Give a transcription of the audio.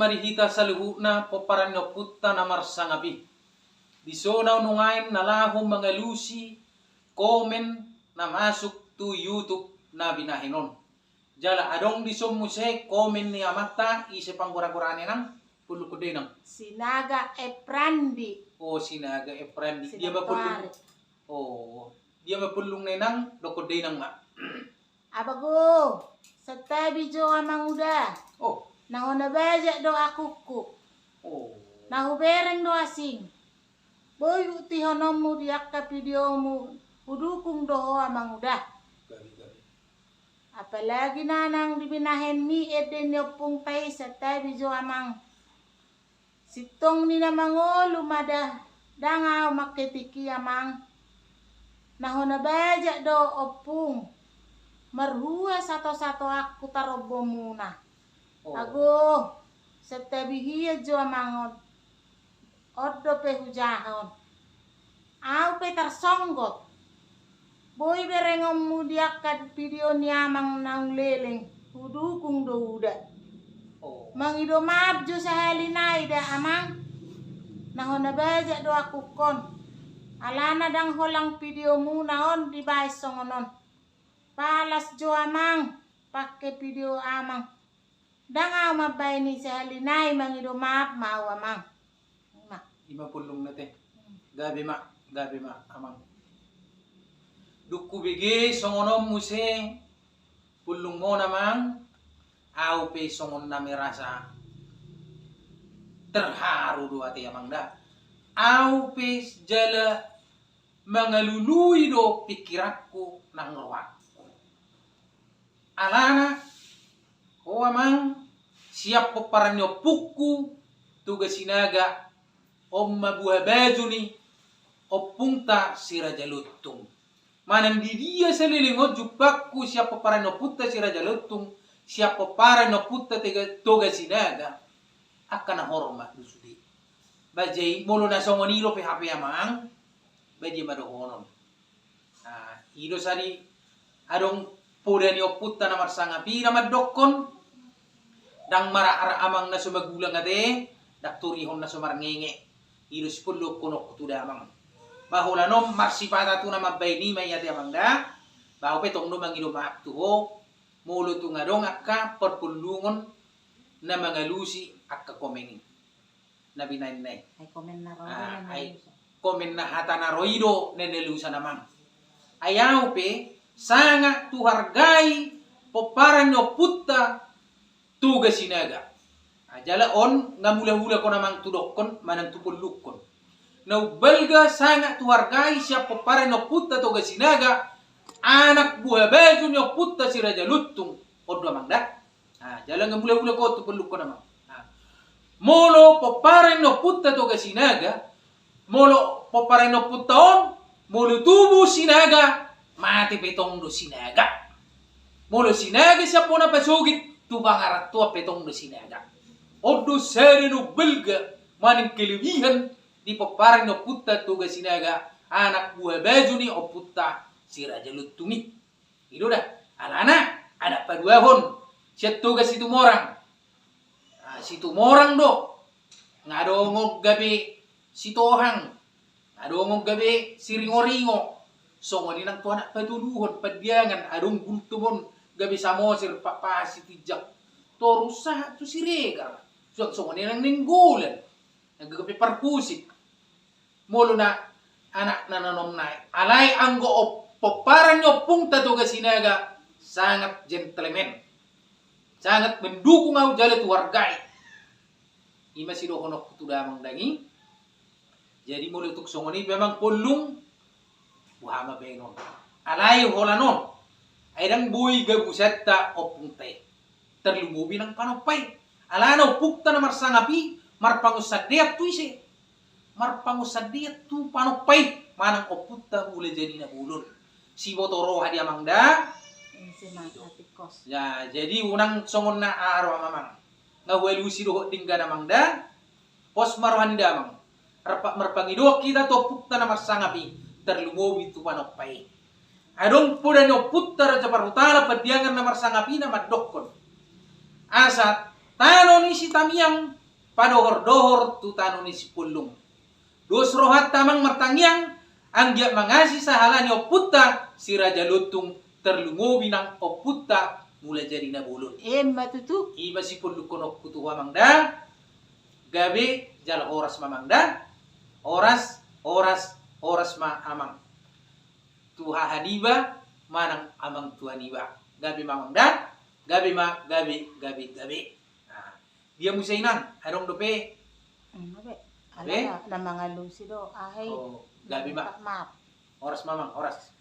marihita sa luhuna paparan no putta na marsangapi. Disonaw nungain na lahong mga lusi, komen na masuk to YouTube na binahinon. Jala adong disom mo se komen ni amata isi panggura-gurane ng pulukude ng Sinaga Eprandi. o Sinaga Eprandi. Dia mapulong. Oh, dia mapulong na nang dokude ng ma. Abago, sa tabi jo amang uda. Oh. Nahonabaja do akuku. Oh. Nahubereng do asing. Boy uti honom mo diak ka video mo. Udukung doho amang uda. Gabi. Apalagi nanang dibinahen mi eden yopung tay sa tabi jo amang. Sitong ni namango lumada. Dangaw makitiki amang. Nahonabaja do opung. Marhua sato-sato aku tarobo muna. Oh. Ago, sa tabi hiya jo amang oddo pe hujahon. Au pe tersonggot. Boy berengom mudiak kad video ni amang nang leleng. Udukung do uda. Oh. Mangido maaf jo sa halinay da amang. Nahonabaja do aku kon. Alana dang holang video muna on di bay songonon. Palas jo amang. Pakai video amang. Dangaw mabay ni sa halinay mangido maaf mau amang. Ma. Ima pulong na te. Gabi ma amang. Duku bigi songonom muse pulong mo namang au pe songon na merasa terharu do ati amang da. Au pe jala mangalului do pikiranku nang ruwak. Alana o amang siap peparanyo puku tuga Sinaga om mabuha baju ni opunta si Raja Lutung. Manan di dia selilingot jupakku siap peparanyo putta si Raja Lutung, siap peparanyo putta tuga Sinaga akan hormat dusudi. Bajai mulu na songonilo PHP amang bajai madohonon. Nah, ido sari adong pudan yo putta na marsangapi na madokon dang mara-ara amang na sumagulang ate dak turihon na sumarngenge ido sipulok kunok tuda amang bahulanom marsipata tu na mabayni may ate amang da baho petong no mangido maap tuho mulo tu ngadong akka perpulungon na mga lusi akka komeni na binaynay Ay komen na ro. ay komen na hata na roido nenelusa namang ayaw pe sanga tu hargai poparan no putta tuga Sinaga. Ajala on ngamula-hula ko namang tudokon manang tupulukon. Naubalga sanga tu hargai siya poparan no putta tuga Sinaga anak buah baju no putta si Raja Lutung. Odo amang da. Ajala ngamula-hula ko tupulukon namang. Molo poparan no putta tuga Sinaga. Molo poparan no putta on. Molo tubu Sinaga. Mati petong do Sinaga. Molo Sinaga siya po na pasugit tu pangarat tua petong do Sinaga. Odo sari no belga maning kelebihan di peparan no putta tuga Sinaga anak buah baju ni o putta si Raja Lutung ni. Itu dah. Alana ada paduahon siya tuga si tumorang. Si tumorang do ngadongog gabi si tohang. Ngadongog gabi si ringo-ringo. So ngoni nang tuan patuluhon padiangan adong gultumon gabi samosir papasi tijak torusa tu siregar so ngoni nang ninggulan naggabi parpusik molo na anak nananom nai alay anggo o peparan nyo pungta tuga Sinaga sangat gentleman sangat mendukung au jala tu wargai ima sidohonok tu damang dangi jadi molo tuk songoni memang pulung buhama benon alay holanon ay dang buy gabusetta opungtay terlumubi ng panopay alano pukta na marsangapi marpangusadiat tu isi marpangusadiat tu panopay manang oputta ule jadi na bulun si botoro hadi amangda Si Matikos. ya jadi unang songon na aro amang ngawelusi doho tingga namangda pos marohan damang marpangido kita to pukta na marsangapi terlumubi tu panopay. Adong puda nyo putar sa parutala padiangan na marsangapi na madokon. Asat tano ni si tamiyang padohor-dohor tutano ni si pulung. Dos rohat tamang martangyang ang dia mangasi sa halani oputta si Raja Lutung terlungobi ng oputta mula jadi nabulon. Matutu. Iba si pulung konok kutuwa mangda, gabi jal oras mamangda, oras ma amang. Tuha haniba manang amang tuhaniba. Gabi mamangda, gabi. Nah, dia musainan, anong dope? Ala na mga lusido. Ahay. Oh, gabi ma. Map. Oras mamang, oras.